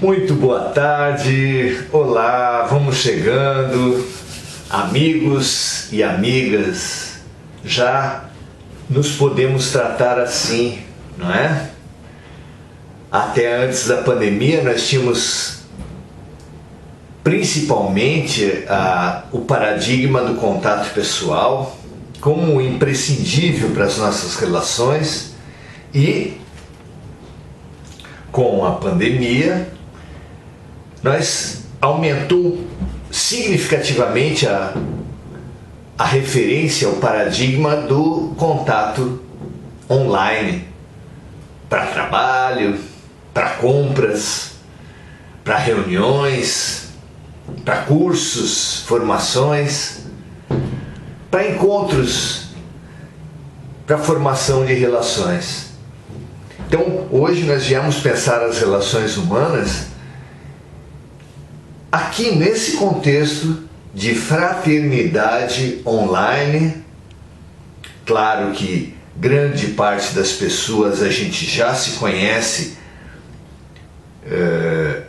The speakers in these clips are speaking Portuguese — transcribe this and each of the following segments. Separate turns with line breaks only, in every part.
Muito boa tarde, olá, vamos chegando, amigos e amigas, já nos podemos tratar assim, não é? Até antes da pandemia nós tínhamos principalmente o paradigma do contato pessoal como imprescindível para as nossas relações e com a pandemia nós aumentou significativamente a referência ao paradigma do contato online para trabalho, para compras, para reuniões, para cursos, formações, para encontros, para formação de relações. Então, hoje nós viemos pensar as relações humanas aqui nesse contexto de fraternidade online. Claro que grande parte das pessoas a gente já se conhece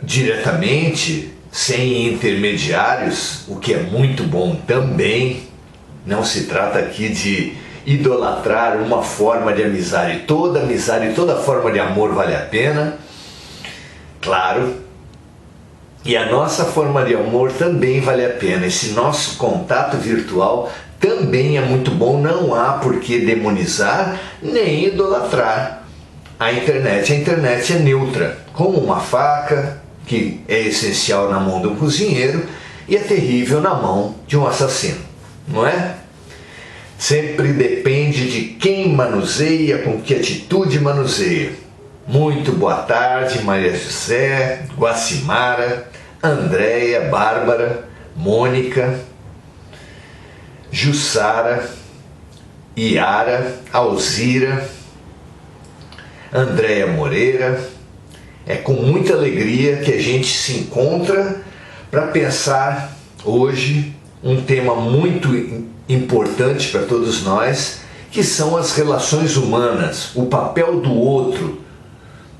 diretamente, sem intermediários, o que é muito bom também. Não se trata aqui de idolatrar uma forma de amizade, toda forma de amor vale a pena, claro. E a nossa forma de amor também vale a pena. Esse nosso contato virtual também é muito bom. Não há por que demonizar nem idolatrar a internet. A internet é neutra, como uma faca que é essencial na mão de um cozinheiro e é terrível na mão de um assassino, não é? Sempre depende de quem manuseia, com que atitude manuseia. Muito boa tarde, Maria José, Guacimara, Andréia, Bárbara, Mônica, Jussara, Iara, Alzira, Andréia Moreira. É com muita alegria que a gente se encontra para pensar hoje um tema muito importante para todos nós, que são as relações humanas, o papel do outro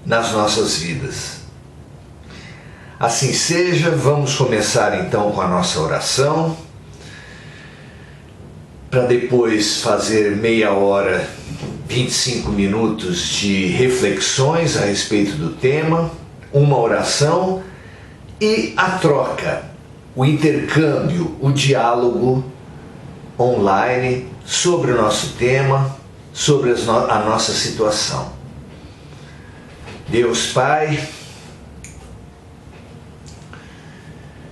nas nossas vidas. Assim seja, vamos começar então com a nossa oração, para depois fazer meia hora, 25 minutos de reflexões a respeito do tema, uma oração e a troca, o intercâmbio, o diálogo online sobre o nosso tema, sobre a nossa situação. Deus Pai,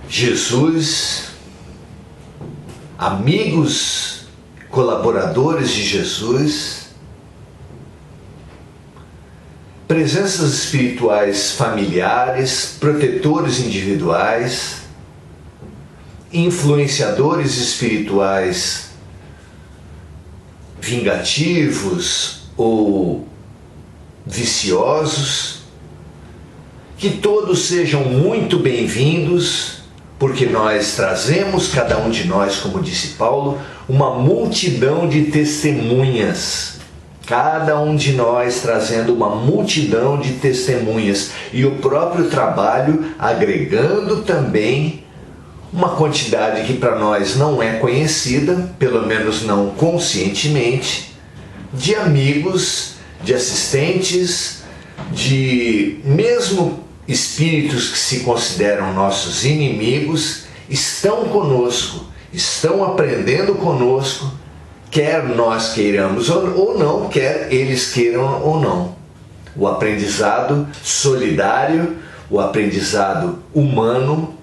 Jesus, amigos, colaboradores de Jesus, presenças espirituais familiares, protetores individuais, influenciadores espirituais vingativos ou viciosos, que todos sejam muito bem-vindos, porque nós trazemos, cada um de nós, como disse Paulo, uma multidão de testemunhas. Cada um de nós trazendo uma multidão de testemunhas e o próprio trabalho agregando também uma quantidade que para nós não é conhecida, pelo menos não conscientemente, de amigos, de assistentes, de mesmo espíritos que se consideram nossos inimigos, estão conosco, estão aprendendo conosco, quer nós queiramos ou não, quer eles queiram ou não. O aprendizado solidário, o aprendizado humano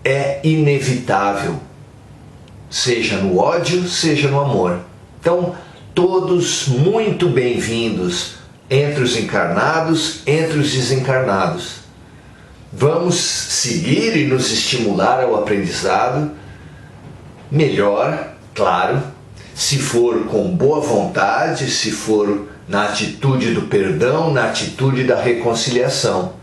é inevitável, seja no ódio, seja no amor. Então, todos muito bem-vindos entre os encarnados, entre os desencarnados. Vamos seguir e nos estimular ao aprendizado, melhor, claro, se for com boa vontade, se for na atitude do perdão, na atitude da reconciliação.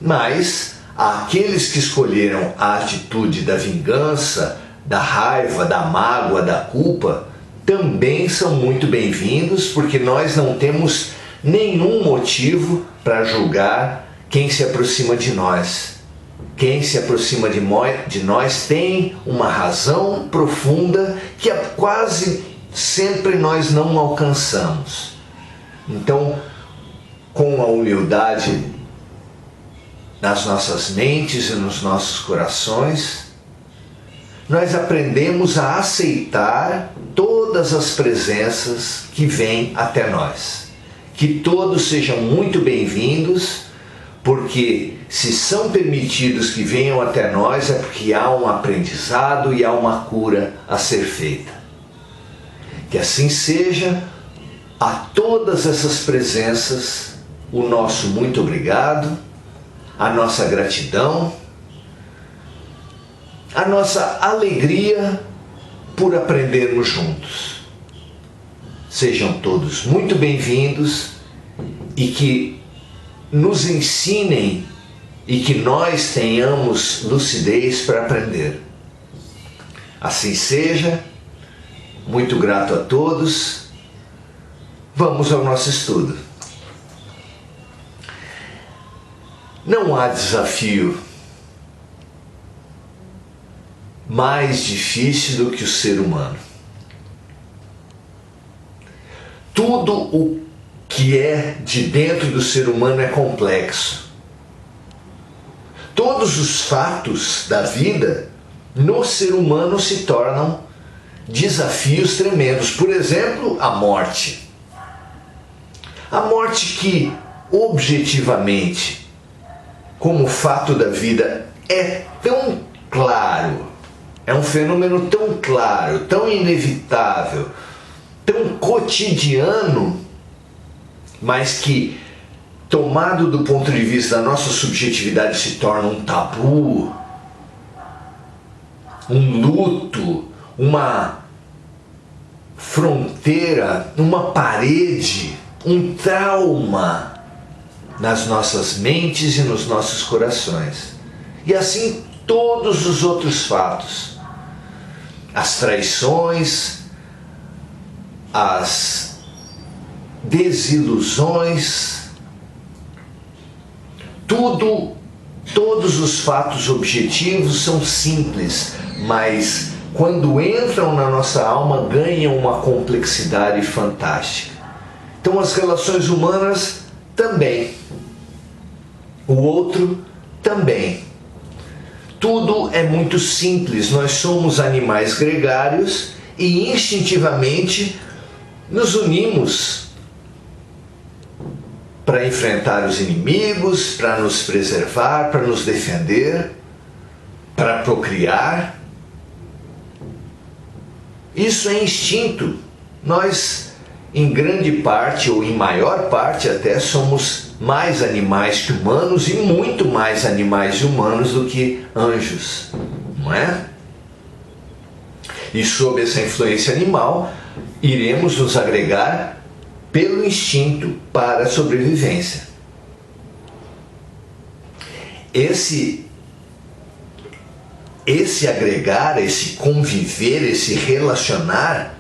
Mas aqueles que escolheram a atitude da vingança, da raiva, da mágoa, da culpa, também são muito bem-vindos, porque nós não temos nenhum motivo para julgar quem se aproxima de nós. Quem se aproxima de nós tem uma razão profunda que quase sempre nós não alcançamos. Então, com a humildade nas nossas mentes e nos nossos corações, nós aprendemos a aceitar todas as presenças que vêm até nós. Que todos sejam muito bem-vindos, porque se são permitidos que venham até nós é porque há um aprendizado e há uma cura a ser feita. Que assim seja. A todas essas presenças, o nosso muito obrigado, a nossa gratidão, a nossa alegria por aprendermos juntos. Sejam todos muito bem-vindos e que nos ensinem e que nós tenhamos lucidez para aprender. Assim seja. Muito grato a todos. Vamos ao nosso estudo. Não há desafio mais difícil do que o ser humano. Tudo o que é de dentro do ser humano é complexo. Todos os fatos da vida no ser humano se tornam desafios tremendos. Por exemplo, a morte. A morte que, objetivamente, como fato da vida, é tão claro, é um fenômeno tão claro, tão inevitável, tão cotidiano, mas que, tomado do ponto de vista da nossa subjetividade, se torna um tabu, um luto, uma fronteira, uma parede, um trauma nas nossas mentes e nos nossos corações. E assim todos os outros fatos. As traições, as desilusões, todos os fatos objetivos são simples, mas quando entram na nossa alma ganham uma complexidade fantástica. Então as relações humanas também. O outro também. Tudo é muito simples. Nós somos animais gregários e instintivamente nos unimos para enfrentar os inimigos, para nos preservar, para nos defender, para procriar. Isso é instinto. Nós, em grande parte, ou em maior parte até, somos mais animais que humanos e muito mais animais e humanos do que anjos, não é? E sob essa influência animal, iremos nos agregar pelo instinto para a sobrevivência. Esse agregar, esse conviver, esse relacionar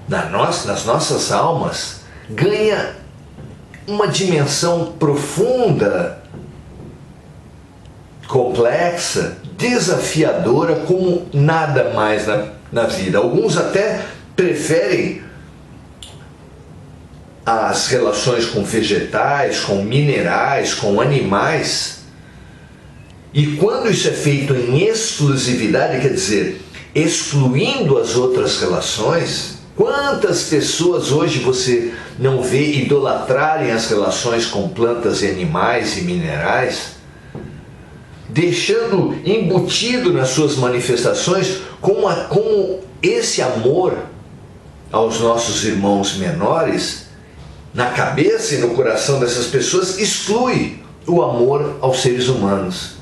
nas nossas almas ganha uma dimensão profunda, complexa, desafiadora como nada mais na vida. Alguns até preferem as relações com vegetais, com minerais, com animais. E quando isso é feito em exclusividade, quer dizer, excluindo as outras relações, quantas pessoas hoje você não vê idolatrarem as relações com plantas e animais e minerais, deixando embutido nas suas manifestações como esse amor aos nossos irmãos menores, na cabeça e no coração dessas pessoas, exclui o amor aos seres humanos.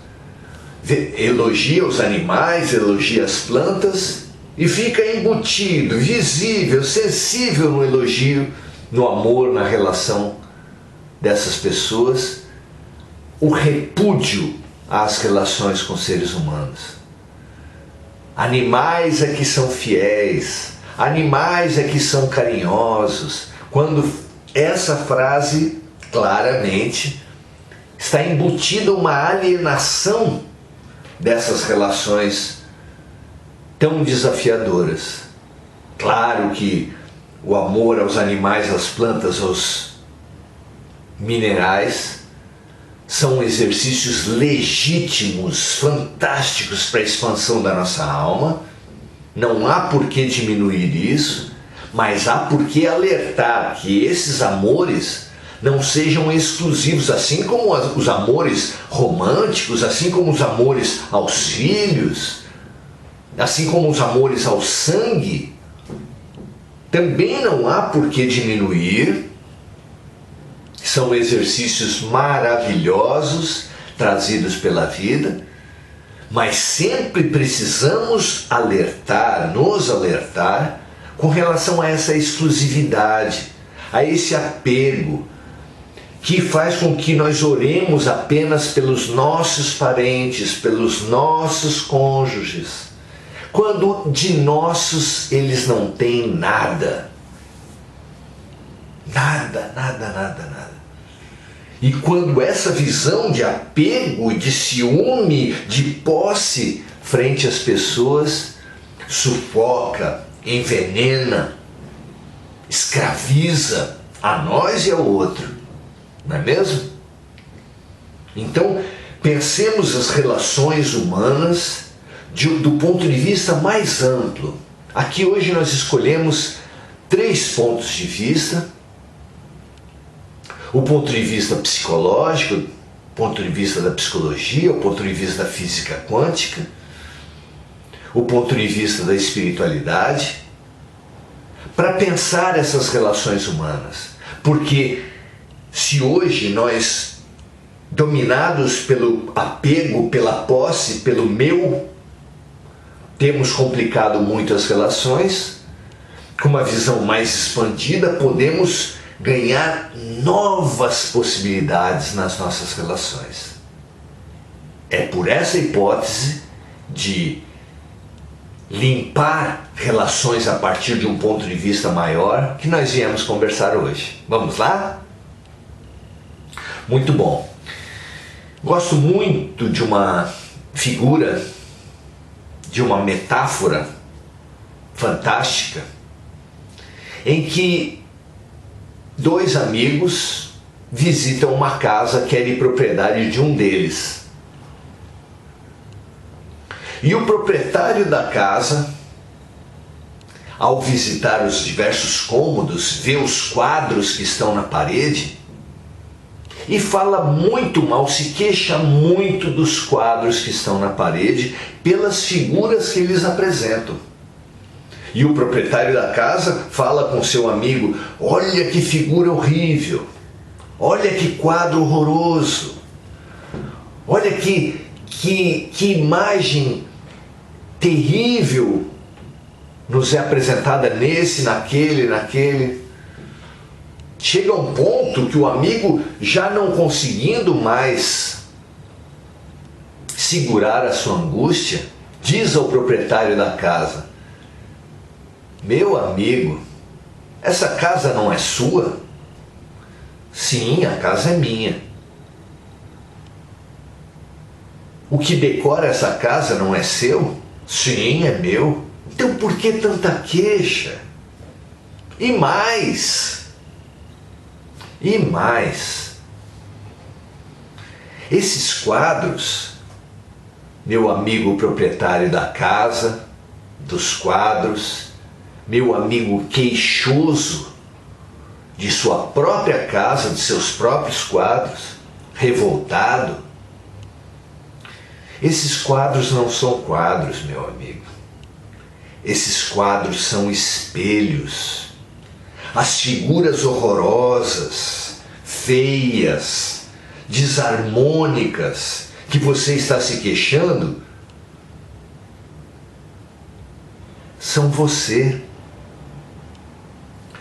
Elogia os animais, elogia as plantas e fica embutido, visível, sensível no elogio, no amor, na relação dessas pessoas, o repúdio às relações com seres humanos. Animais é que são fiéis, animais é que são carinhosos, quando essa frase claramente está embutida uma alienação dessas relações tão desafiadoras. Claro que o amor aos animais, às plantas, aos minerais são exercícios legítimos, fantásticos para a expansão da nossa alma. Não há por que diminuir isso, mas há por que alertar que esses amores não sejam exclusivos, assim como os amores românticos, assim como os amores aos filhos, assim como os amores ao sangue. Também não há por que diminuir. São exercícios maravilhosos trazidos pela vida, mas sempre precisamos alertar, nos alertar com relação a essa exclusividade, a esse apego que faz com que nós oremos apenas pelos nossos parentes, pelos nossos cônjuges, quando de nossos eles não têm nada. Nada. E quando essa visão de apego, de ciúme, de posse frente às pessoas sufoca, envenena, escraviza a nós e ao outro, não é mesmo? Então, pensemos as relações humanas do ponto de vista mais amplo. Aqui hoje nós escolhemos 3 pontos de vista. O ponto de vista psicológico, o ponto de vista da psicologia, o ponto de vista da física quântica, o ponto de vista da espiritualidade, para pensar essas relações humanas. Porque se hoje nós, dominados pelo apego, pela posse, pelo meu, temos complicado muito as relações, com uma visão mais expandida, podemos ganhar novas possibilidades nas nossas relações. É por essa hipótese de limpar relações a partir de um ponto de vista maior que nós viemos conversar hoje. Vamos lá? Muito bom. Gosto muito de uma figura, de uma metáfora fantástica, em que 2 amigos visitam uma casa que é de propriedade de um deles. E o proprietário da casa, ao visitar os diversos cômodos, vê os quadros que estão na parede e fala muito mal, se queixa muito dos quadros que estão na parede pelas figuras que eles apresentam. E o proprietário da casa fala com seu amigo: olha que figura horrível, olha que quadro horroroso, olha que imagem terrível nos é apresentada nesse, naquele. Chega a um ponto que o amigo, já não conseguindo mais segurar a sua angústia, diz ao proprietário da casa: meu amigo, essa casa não é sua? Sim, a casa é minha. O que decora essa casa não é seu? Sim, é meu. Então por que tanta queixa? E mais, esses quadros, meu amigo proprietário da casa, dos quadros, meu amigo queixoso de sua própria casa, de seus próprios quadros, revoltado, esses quadros não são quadros, meu amigo. Esses quadros são espelhos. As figuras horrorosas, feias, desarmônicas que você está se queixando são você.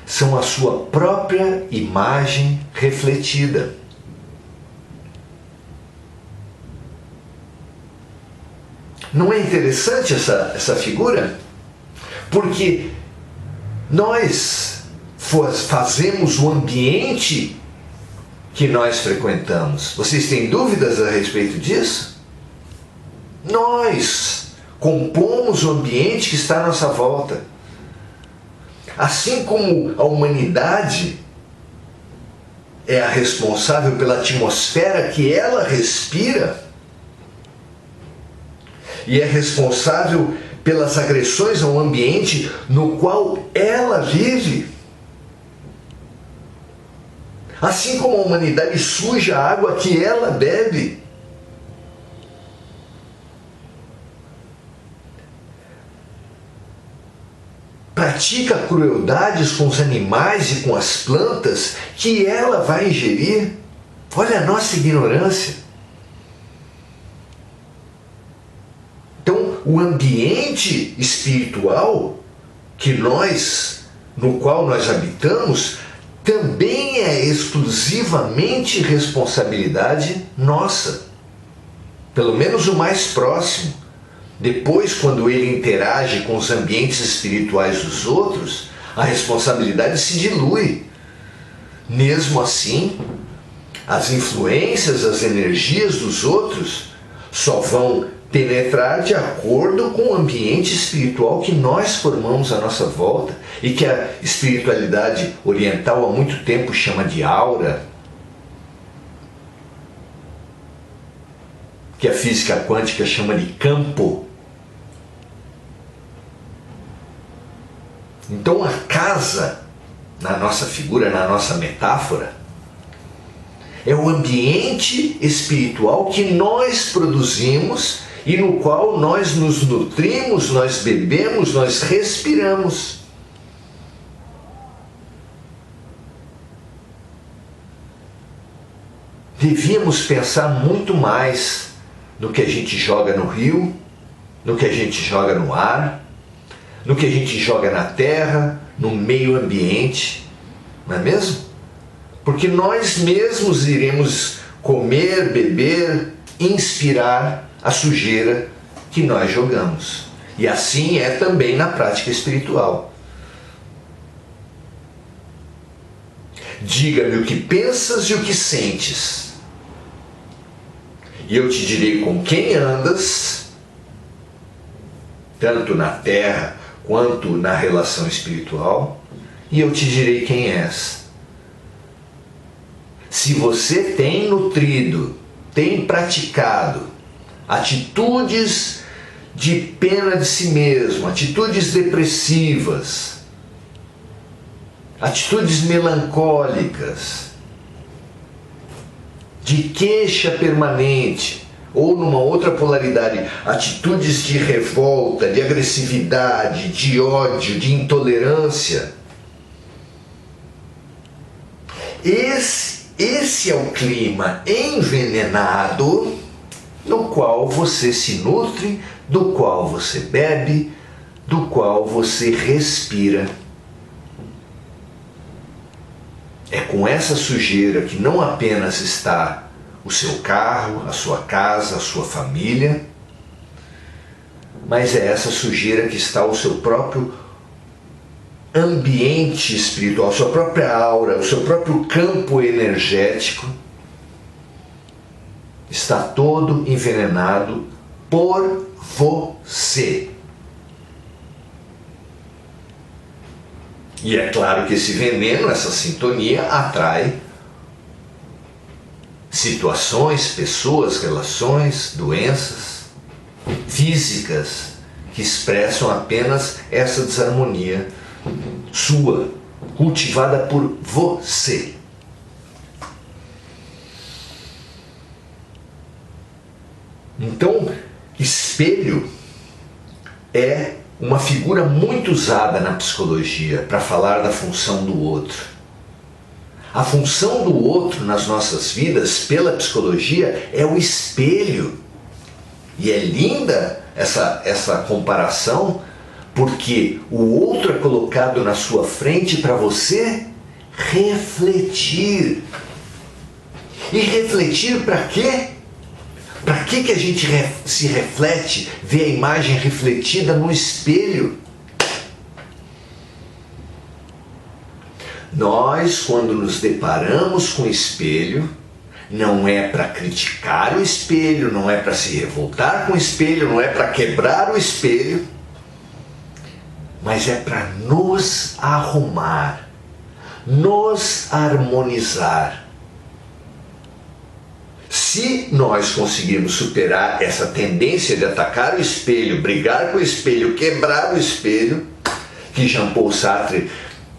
São a sua própria imagem refletida. Não é interessante essa figura? Porque nós fazemos o ambiente que nós frequentamos. Vocês têm dúvidas a respeito disso? Nós compomos o ambiente que está à nossa volta. Assim como a humanidade é a responsável pela atmosfera que ela respira e é responsável pelas agressões ao ambiente no qual ela vive. Assim como a humanidade suja a água que ela bebe. Pratica crueldades com os animais e com as plantas que ela vai ingerir. Olha a nossa ignorância. Então, o ambiente espiritual no qual nós habitamos também é exclusivamente responsabilidade nossa. Pelo menos o mais próximo. Depois, quando ele interage com os ambientes espirituais dos outros, a responsabilidade se dilui. Mesmo assim, as influências, as energias dos outros só vão penetrar de acordo com o ambiente espiritual que nós formamos à nossa volta e que a espiritualidade oriental há muito tempo chama de aura, que a física quântica chama de campo. Então a casa, na nossa figura, na nossa metáfora, é o ambiente espiritual que nós produzimos e no qual nós nos nutrimos, nós bebemos, nós respiramos. Devíamos pensar muito mais no que a gente joga no rio, no que a gente joga no ar, no que a gente joga na terra, no meio ambiente, não é mesmo? Porque nós mesmos iremos comer, beber, inspirar a sujeira que nós jogamos. E assim é também na prática espiritual. Diga-me o que pensas e o que sentes, e eu te direi com quem andas, tanto na terra quanto na relação espiritual, e eu te direi quem és. Se você tem nutrido, tem praticado atitudes de pena de si mesmo, atitudes depressivas, atitudes melancólicas, de queixa permanente, ou numa outra polaridade, atitudes de revolta, de agressividade, de ódio, de intolerância. Esse é o clima envenenado no qual você se nutre, do qual você bebe, do qual você respira. É com essa sujeira que não apenas está o seu carro, a sua casa, a sua família, mas é essa sujeira que está o seu próprio ambiente espiritual, a sua própria aura, o seu próprio campo energético está todo envenenado por você. E é claro que esse veneno, essa sintonia, atrai situações, pessoas, relações, doenças físicas que expressam apenas essa desarmonia sua, cultivada por você. Então, espelho é uma figura muito usada na psicologia para falar da função do outro. A função do outro nas nossas vidas, pela psicologia, é o espelho. E é linda essa comparação, porque o outro é colocado na sua frente para você refletir. E refletir para quê? Para que a gente se reflete, vê a imagem refletida no espelho? Nós, quando nos deparamos com o espelho, não é para criticar o espelho, não é para se revoltar com o espelho, não é para quebrar o espelho, mas é para nos arrumar, nos harmonizar. Se nós conseguirmos superar essa tendência de atacar o espelho, brigar com o espelho, quebrar o espelho, que Jean-Paul Sartre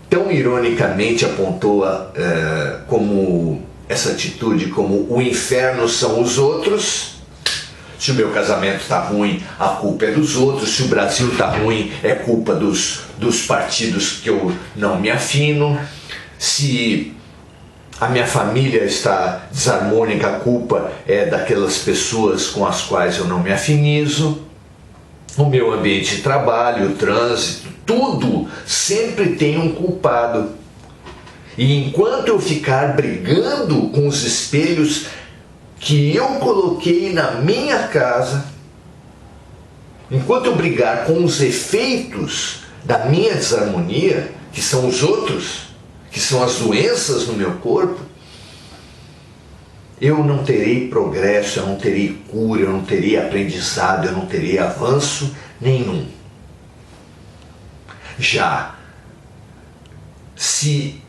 tão ironicamente apontou como essa atitude, como o inferno são os outros. Se o meu casamento está ruim, a culpa é dos outros. Se o Brasil está ruim, é culpa dos partidos que eu não me afino. Se a minha família está desarmônica, a culpa é daquelas pessoas com as quais eu não me afinizo. O meu ambiente de trabalho, o trânsito, tudo sempre tem um culpado. E enquanto eu ficar brigando com os espelhos que eu coloquei na minha casa, enquanto eu brigar com os efeitos da minha desarmonia, que são os outros, que são as doenças no meu corpo, eu não terei progresso, eu não terei cura, eu não terei aprendizado, eu não terei avanço nenhum. Já se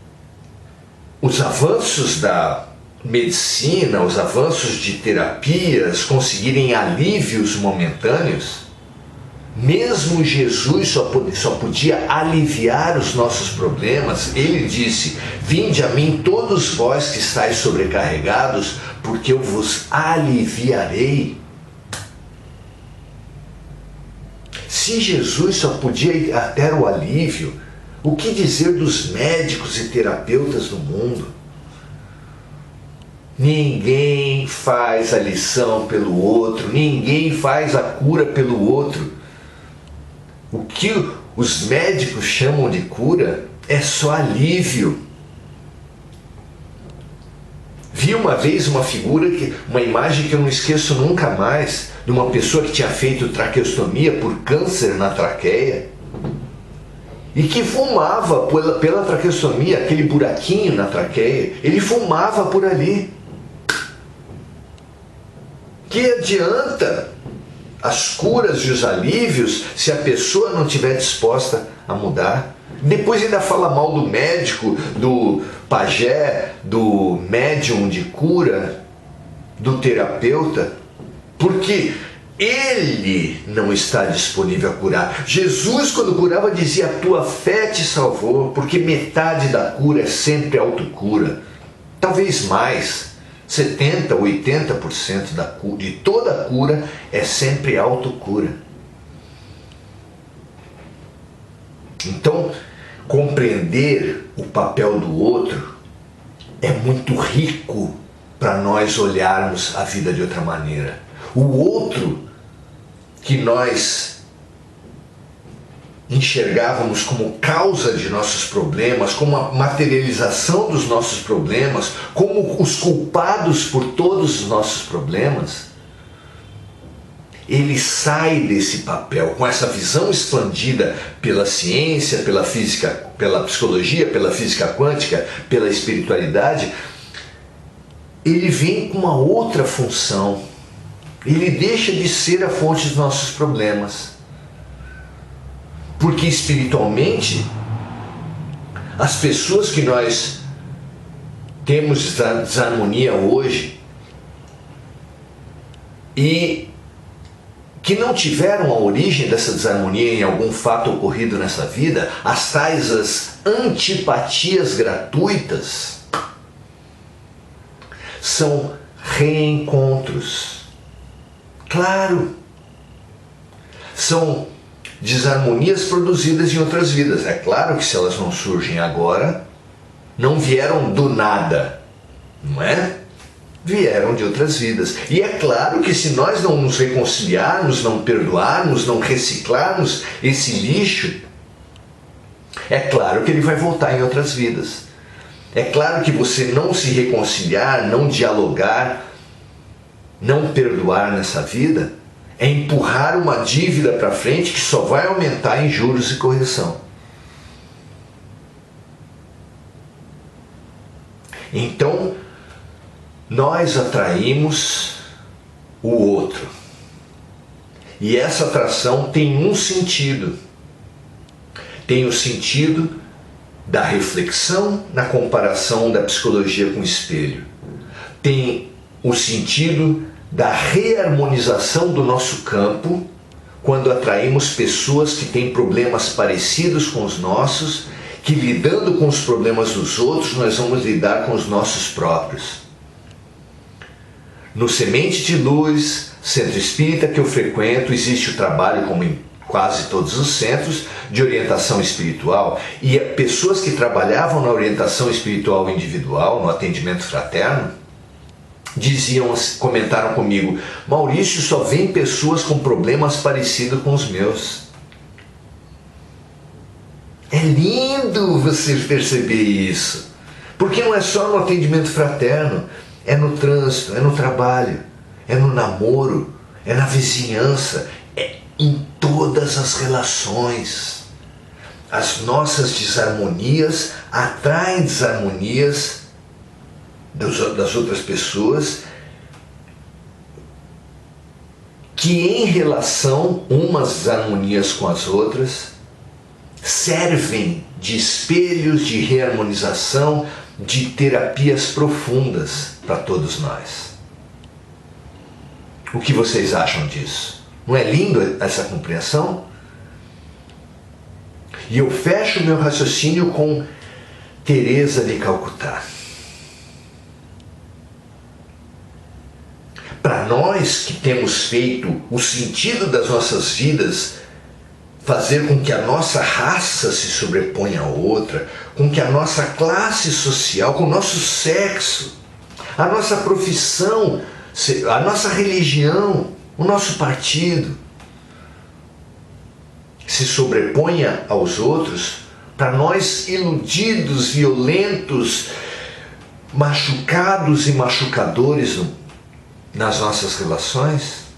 os avanços da medicina, os avanços de terapias conseguirem alívios momentâneos, mesmo Jesus só podia aliviar os nossos problemas. Ele disse: vinde a mim todos vós que estáis sobrecarregados, porque eu vos aliviarei. Se Jesus só podia até o alívio, o que dizer dos médicos e terapeutas do mundo? Ninguém faz a lição pelo outro, ninguém faz a cura pelo outro. O que os médicos chamam de cura é só alívio. Vi uma vez uma imagem que eu não esqueço nunca mais, de uma pessoa que tinha feito traqueostomia por câncer na traqueia e que fumava pela traqueostomia, aquele buraquinho na traqueia, ele fumava por ali. Que adianta as curas e os alívios se a pessoa não estiver disposta a mudar? Depois ainda fala mal do médico, do pajé, do médium de cura, do terapeuta, porque ele não está disponível a curar. Jesus, quando curava, dizia: a tua fé te salvou, porque metade da cura é sempre autocura, talvez mais. 70%, 80% de toda a cura é sempre autocura. Então, compreender o papel do outro é muito rico para nós olharmos a vida de outra maneira. O outro que nós enxergávamos como causa de nossos problemas, como a materialização dos nossos problemas, como os culpados por todos os nossos problemas, ele sai desse papel com essa visão expandida pela ciência, pela física, pela psicologia, pela física quântica, pela espiritualidade. Ele vem com uma outra função. Ele deixa de ser a fonte dos nossos problemas. Porque espiritualmente, as pessoas que nós temos desarmonia hoje e que não tiveram a origem dessa desarmonia em algum fato ocorrido nessa vida, as tais as antipatias gratuitas, são reencontros. Claro, são desarmonias produzidas em outras vidas. É claro que se elas não surgem agora, não vieram do nada, não é? Vieram de outras vidas. E é claro que se nós não nos reconciliarmos, não perdoarmos, não reciclarmos esse lixo, é claro que ele vai voltar em outras vidas. É claro que você não se reconciliar, não dialogar, não perdoar nessa vida, é empurrar uma dívida para frente que só vai aumentar em juros e correção. Então, nós atraímos o outro. E essa atração tem um sentido. Tem o sentido da reflexão na comparação da psicologia com o espelho. Tem o sentido da reharmonização do nosso campo, quando atraímos pessoas que têm problemas parecidos com os nossos, que lidando com os problemas dos outros, nós vamos lidar com os nossos próprios. No Semente de Luz, centro espírita que eu frequento, existe o trabalho, como em quase todos os centros, de orientação espiritual. E pessoas que trabalhavam na orientação espiritual individual, no atendimento fraterno, comentaram comigo: Maurício, só vem pessoas com problemas parecidos com os meus. É lindo você perceber isso, porque não é só no atendimento fraterno, é no trânsito, é no trabalho, é no namoro, é na vizinhança, é em todas as relações. As nossas desarmonias atraem desarmonias das outras pessoas, que em relação umas desarmonias com as outras servem de espelhos de reharmonização, de terapias profundas para todos nós. O que vocês acham disso? Não é lindo essa compreensão? E eu fecho meu raciocínio com Teresa de Calcutá. Para nós que temos feito o sentido das nossas vidas fazer com que a nossa raça se sobreponha a outra, com que a nossa classe social, com o nosso sexo, a nossa profissão, a nossa religião, o nosso partido se sobreponha aos outros, para nós iludidos, violentos, machucados e machucadores nas nossas relações,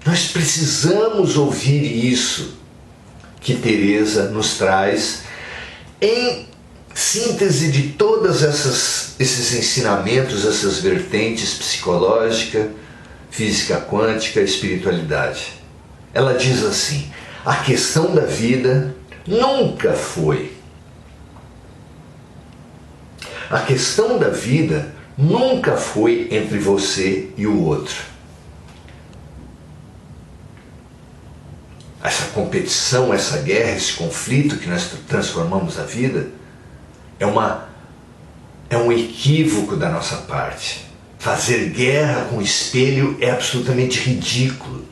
nós precisamos ouvir isso que Teresa nos traz em síntese de todas esses ensinamentos, essas vertentes psicológica, física quântica, espiritualidade. Ela diz assim: a questão da vida nunca foi. A questão da vida nunca foi entre você e o outro. Essa competição, essa guerra, esse conflito que nós transformamos a vida é um equívoco da nossa parte. Fazer guerra com o espelho é absolutamente ridículo.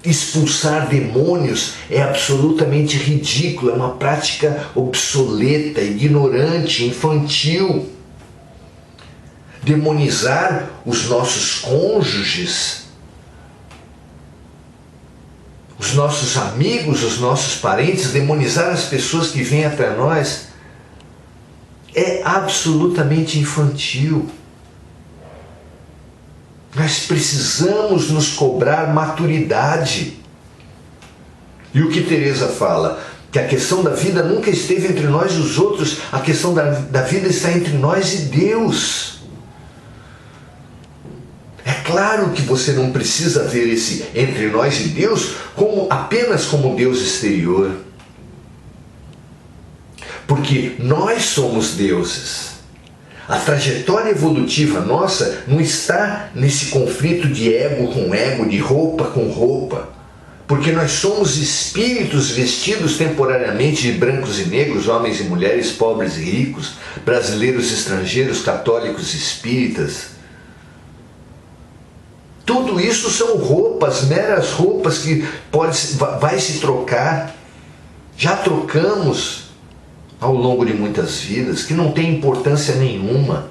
Expulsar demônios é absolutamente ridículo, é uma prática obsoleta, ignorante, infantil. Demonizar os nossos cônjuges, os nossos amigos, os nossos parentes, demonizar as pessoas que vêm até nós, é absolutamente infantil. Nós precisamos nos cobrar maturidade. E o que Teresa fala? Que a questão da vida nunca esteve entre nós e os outros, a questão da vida está entre nós e Deus. É claro que você não precisa ver esse entre nós e Deus apenas como Deus exterior. Porque nós somos deuses. A trajetória evolutiva nossa não está nesse conflito de ego com ego, de roupa com roupa. Porque nós somos espíritos vestidos temporariamente de brancos e negros, homens e mulheres, pobres e ricos, brasileiros e estrangeiros, católicos e espíritas. Tudo isso são roupas, meras roupas que vai se trocar. Já trocamos ao longo de muitas vidas, que não tem importância nenhuma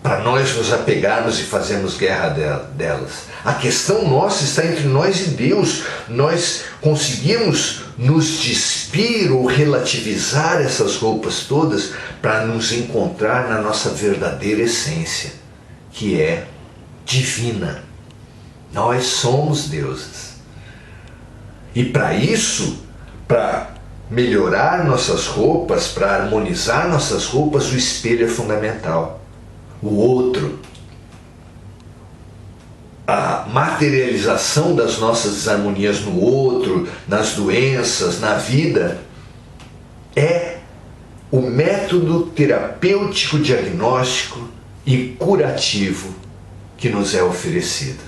para nós nos apegarmos e fazermos guerra delas. A questão nossa está entre nós e Deus. Nós conseguimos nos despir ou relativizar essas roupas todas para nos encontrar na nossa verdadeira essência, que é divina. Nós somos deuses. E para isso, para melhorar nossas roupas, para harmonizar nossas roupas, o espelho é fundamental. O outro, a materialização das nossas desarmonias no outro, nas doenças, na vida, é o método terapêutico, diagnóstico e curativo que nos é oferecido.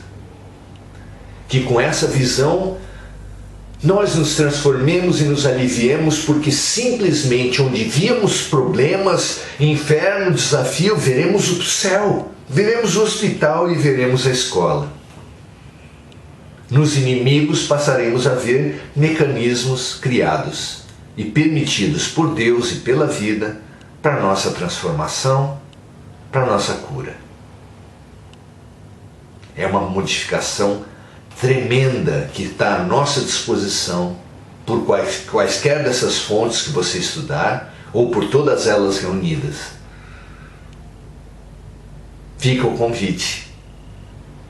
Que com essa visão nós nos transformemos e nos aliviemos, porque simplesmente onde víamos problemas, inferno, desafio, veremos o céu, veremos o hospital e veremos a escola. Nos inimigos passaremos a ver mecanismos criados e permitidos por Deus e pela vida para nossa transformação, para nossa cura. É uma modificação tremenda que está à nossa disposição por quaisquer dessas fontes que você estudar ou por todas elas reunidas. Fica o convite,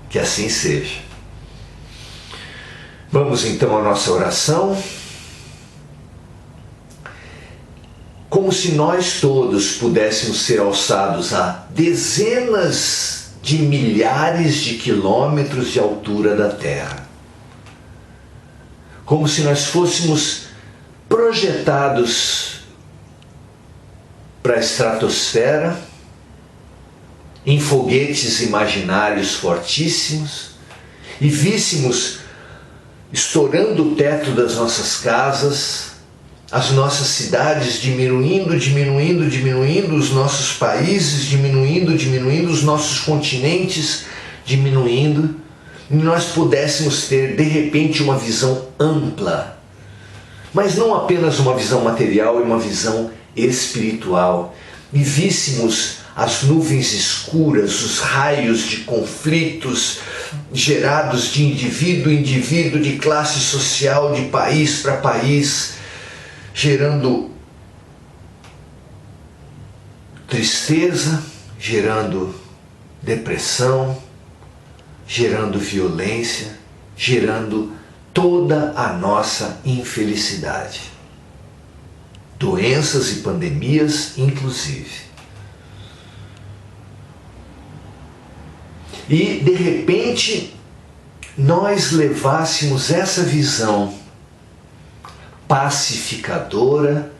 que assim seja. Vamos então à nossa oração. Como se nós todos pudéssemos ser alçados a dezenas de milhares de quilômetros de altura da Terra. Como se nós fôssemos projetados para a estratosfera, em foguetes imaginários fortíssimos, e víssemos, estourando o teto das nossas casas, as nossas cidades diminuindo, os nossos países diminuindo, os nossos continentes diminuindo, e nós pudéssemos ter, de repente, uma visão ampla, mas não apenas uma visão material, e uma visão espiritual, e víssemos as nuvens escuras, os raios de conflitos gerados de indivíduo em indivíduo, de classe social, de país para país, gerando tristeza, gerando depressão, gerando violência, gerando toda a nossa infelicidade. Doenças e pandemias, inclusive. E, de repente, nós levássemos essa visão pacificadora,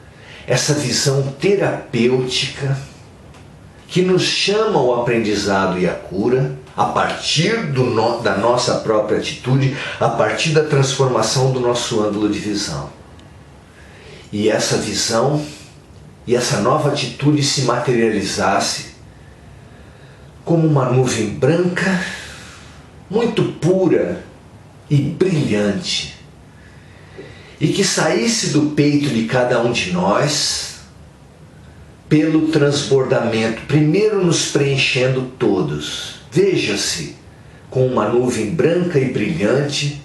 essa visão terapêutica, que nos chama ao aprendizado e à cura, a partir da nossa própria atitude, a partir da transformação do nosso ângulo de visão. E essa visão e essa nova atitude se materializasse como uma nuvem branca, muito pura e brilhante, e que saísse do peito de cada um de nós pelo transbordamento, primeiro nos preenchendo todos. Veja-se com uma nuvem branca e brilhante,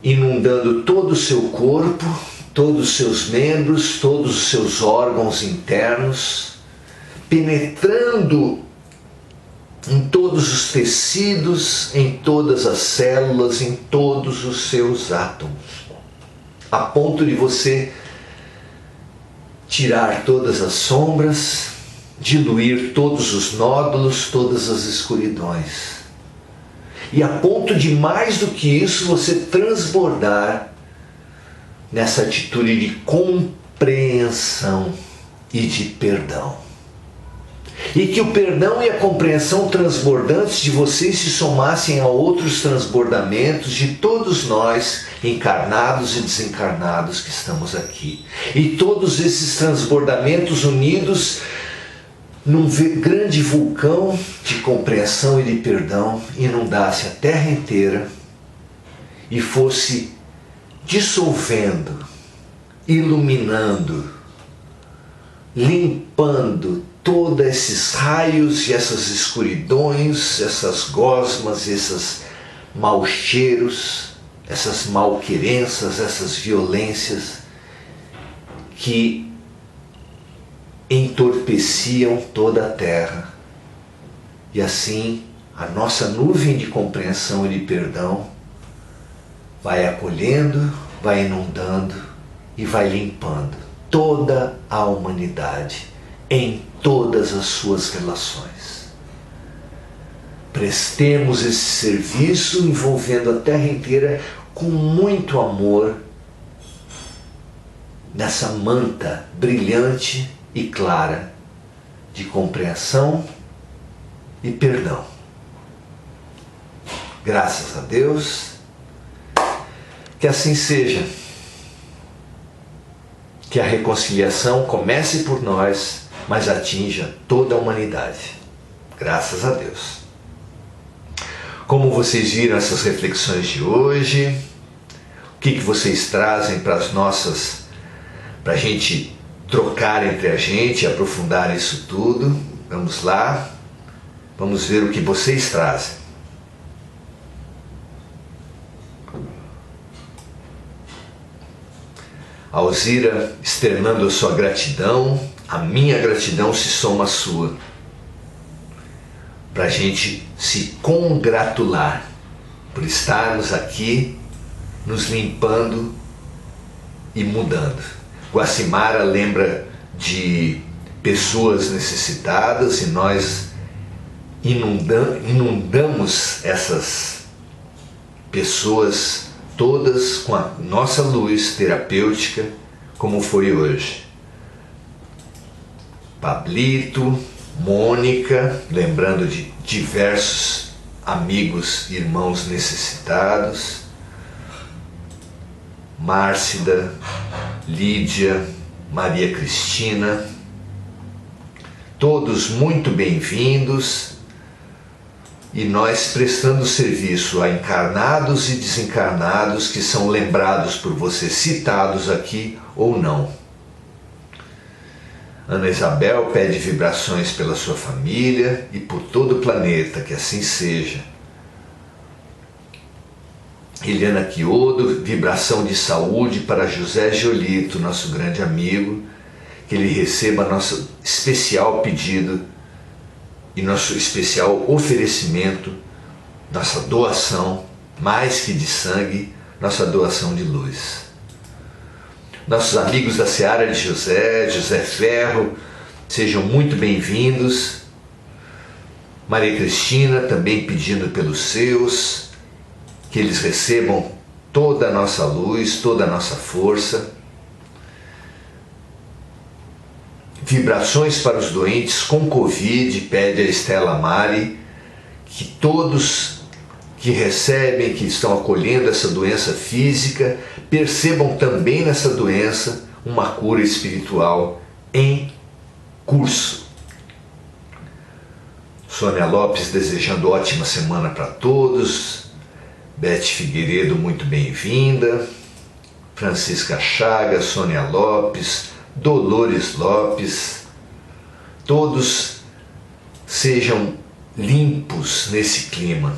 inundando todo o seu corpo, todos os seus membros, todos os seus órgãos internos, penetrando em todos os tecidos, em todas as células, em todos os seus átomos, a ponto de você tirar todas as sombras, diluir todos os nódulos, todas as escuridões. E a ponto de, mais do que isso, você transbordar nessa atitude de compreensão e de perdão. E que o perdão e a compreensão transbordantes de vocês se somassem a outros transbordamentos de todos nós, encarnados e desencarnados que estamos aqui. E todos esses transbordamentos unidos num grande vulcão de compreensão e de perdão inundasse a Terra inteira e fosse dissolvendo, iluminando, limpando todos esses raios e essas escuridões, essas gosmas, esses maus cheiros, essas malquerenças, essas violências que entorpeciam toda a Terra. E assim, a nossa nuvem de compreensão e de perdão vai acolhendo, vai inundando e vai limpando toda a humanidade em todas as suas relações. Prestemos esse serviço envolvendo a terra inteira com muito amor nessa manta brilhante e clara de compreensão e perdão. Graças a Deus, que assim seja. Que a reconciliação comece por nós, mas atinja toda a humanidade. Graças a Deus. Como vocês viram essas reflexões de hoje? O que vocês trazem para a gente trocar entre a gente, aprofundar isso tudo? Vamos lá, vamos ver o que vocês trazem. Alzira externando a sua gratidão, a minha gratidão se soma à sua. Para a gente se congratular por estarmos aqui, nos limpando e mudando. Guacimara lembra de pessoas necessitadas e nós inundamos essas pessoas todas com a nossa luz terapêutica, como foi hoje. Pablito, Mônica, lembrando de diversos amigos, irmãos necessitados. Márcida, Lídia, Maria Cristina, todos muito bem-vindos. E nós prestando serviço a encarnados e desencarnados que são lembrados por você, citados aqui ou não. Ana Isabel pede vibrações pela sua família e por todo o planeta, que assim seja. Eliana Quiodo, vibração de saúde para José Giolito, nosso grande amigo, que ele receba nosso especial pedido e nosso especial oferecimento, nossa doação, mais que de sangue, nossa doação de luz. Nossos amigos da Seara de José, José Ferro, sejam muito bem-vindos. Maria Cristina também pedindo pelos seus, que eles recebam toda a nossa luz, toda a nossa força. Vibrações para os doentes com Covid, pede a Estela Mari, que todos que recebem, que estão acolhendo essa doença física, percebam também nessa doença uma cura espiritual em curso. Sônia Lopes desejando ótima semana para todos. Beth Figueiredo, muito bem-vinda. Francisca Chagas, Sônia Lopes, Dolores Lopes, todos sejam limpos nesse clima.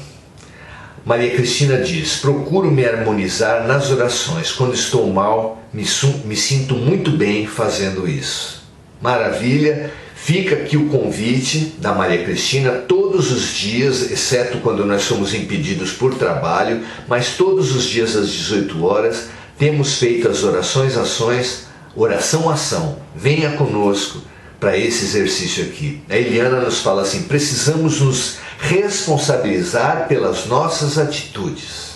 Maria Cristina diz: procuro me harmonizar nas orações. Quando estou mal, me sinto muito bem fazendo isso. Maravilha! Fica aqui o convite da Maria Cristina todos os dias, exceto quando nós somos impedidos por trabalho, mas todos os dias às 18 horas temos feito as orações-ações, oração-ação. Venha conosco para esse exercício aqui. A Eliana nos fala assim: precisamos nos responsabilizar pelas nossas atitudes.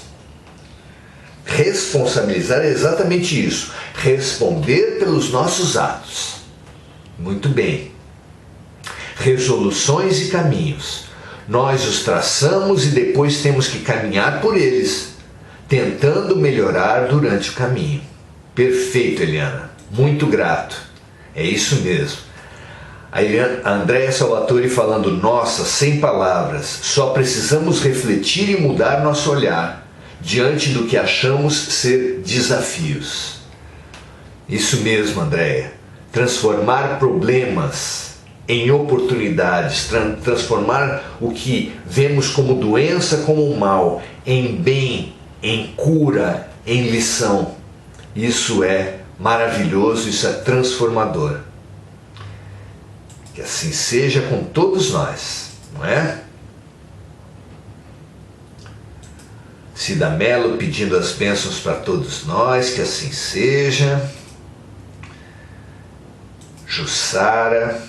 Responsabilizar é exatamente isso. Responder pelos nossos atos. Muito bem. Resoluções e caminhos. Nós os traçamos e depois temos que caminhar por eles, tentando melhorar durante o caminho. Perfeito, Eliana. Muito grato. É isso mesmo. A Andréia Salvatore falando: nossa, sem palavras, só precisamos refletir e mudar nosso olhar diante do que achamos ser desafios. Isso mesmo, Andréia. Transformar problemas em oportunidades, transformar o que vemos como doença, como mal, em bem, em cura, em lição. Isso é maravilhoso, isso é transformador. Que assim seja com todos nós, não é? Cida Mello pedindo as bênçãos para todos nós, que assim seja. Jussara,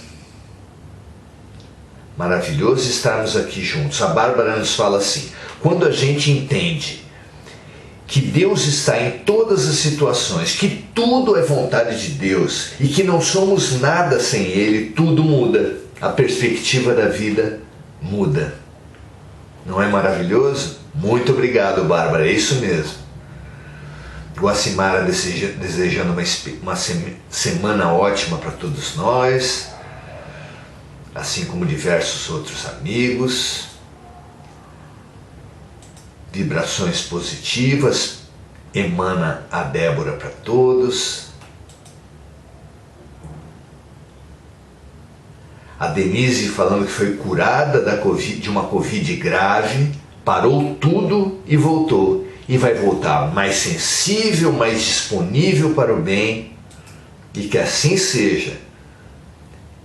maravilhoso estarmos aqui juntos. A Bárbara nos fala assim: quando a gente entende que Deus está em todas as situações, que tudo é vontade de Deus e que não somos nada sem Ele, tudo muda. A perspectiva da vida muda. Não é maravilhoso? Muito obrigado, Bárbara, é isso mesmo. Guacimara desejando uma semana ótima para todos nós, assim como diversos outros amigos. Vibrações positivas emana a Débora para todos. A Denise falando que foi curada de uma Covid grave, parou tudo e voltou. E vai voltar mais sensível, mais disponível para o bem. E que assim seja.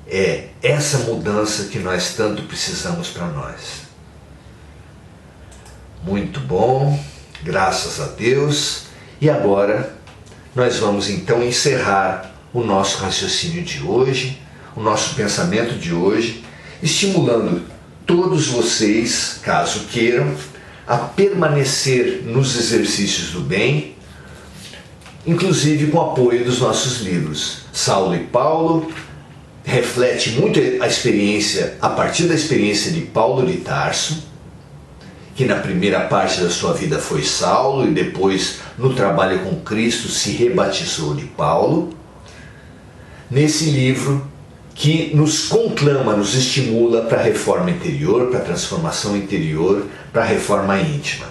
É essa mudança que nós tanto precisamos para nós. Muito bom, graças a Deus. E agora nós vamos então encerrar o nosso raciocínio de hoje, o nosso pensamento de hoje, estimulando todos vocês, caso queiram, a permanecer nos exercícios do bem, inclusive com o apoio dos nossos livros. Saulo e Paulo reflete muito a experiência, a partir da experiência de Paulo de Tarso, que na primeira parte da sua vida foi Saulo e depois, no trabalho com Cristo, se rebatizou de Paulo. Nesse livro que nos conclama, nos estimula para a reforma interior, para a transformação interior, para a reforma íntima.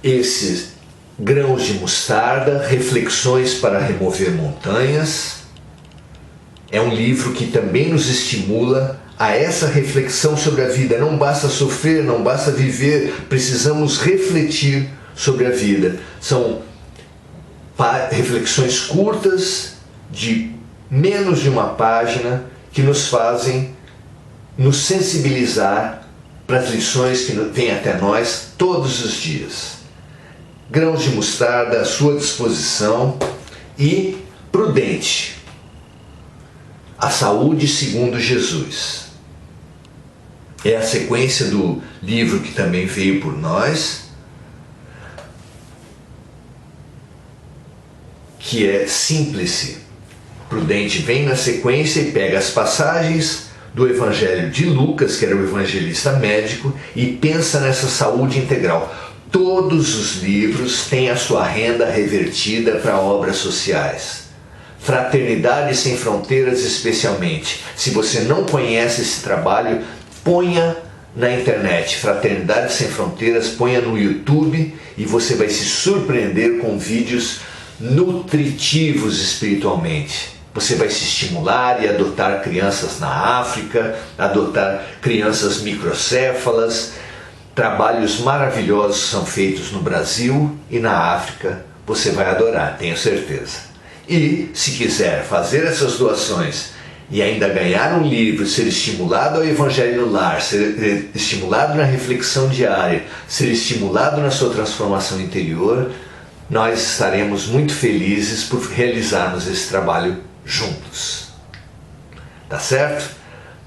Esses grãos de mostarda, reflexões para remover montanhas, é um livro que também nos estimula a essa reflexão sobre a vida. Não basta sofrer, não basta viver, precisamos refletir sobre a vida. São reflexões curtas, de menos de uma página, que nos fazem nos sensibilizar para as lições que vêm até nós todos os dias. Grãos de mostarda à sua disposição. E Prudente, a saúde segundo Jesus. É a sequência do livro que também veio por nós, que é Símplice. Prudente vem na sequência e pega as passagens do Evangelho de Lucas, que era o evangelista médico, e pensa nessa saúde integral. Todos os livros têm a sua renda revertida para obras sociais. Fraternidade Sem Fronteiras especialmente. Se você não conhece esse trabalho, ponha na internet, Fraternidade Sem Fronteiras, ponha no YouTube e você vai se surpreender com vídeos nutritivos espiritualmente. Você vai se estimular e adotar crianças na África, adotar crianças microcéfalas. Trabalhos maravilhosos são feitos no Brasil e na África. Você vai adorar, tenho certeza. E, se quiser fazer essas doações e ainda ganhar um livro, ser estimulado ao Evangelho no lar, ser estimulado na reflexão diária, ser estimulado na sua transformação interior, nós estaremos muito felizes por realizarmos esse trabalho juntos. Tá certo?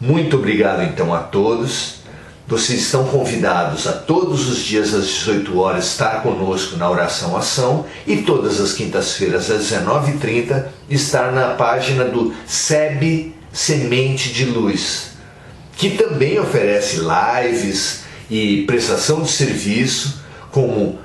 Muito obrigado então a todos. Vocês estão convidados a todos os dias às 18 horas estar conosco na Oração Ação e todas as quintas-feiras às 19h30 estar na página do SEB Semente de Luz, que também oferece lives e prestação de serviço, como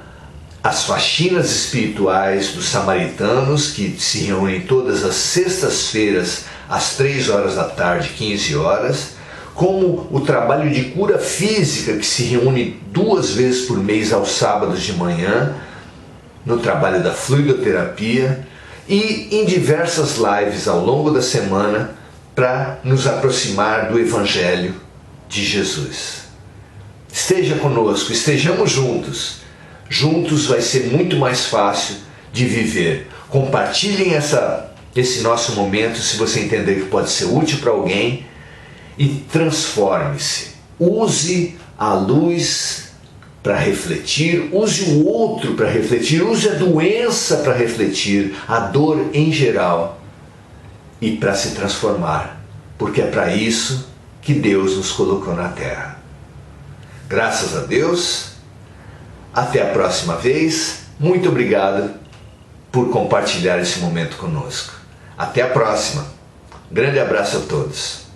as faxinas espirituais dos samaritanos, que se reúnem todas as sextas-feiras às 3 horas da tarde, 15 horas, como o trabalho de cura física, que se reúne 2 vezes por mês aos sábados de manhã, no trabalho da fluidoterapia, e em diversas lives ao longo da semana para nos aproximar do Evangelho de Jesus. Esteja conosco, estejamos juntos. Juntos vai ser muito mais fácil de viver. Compartilhem esse nosso momento, se você entender que pode ser útil para alguém, e transforme-se. Use a luz para refletir, use o outro para refletir, use a doença para refletir, a dor em geral, e para se transformar, porque é para isso que Deus nos colocou na terra. Graças a Deus, até a próxima vez, muito obrigado por compartilhar esse momento conosco. Até a próxima, grande abraço a todos.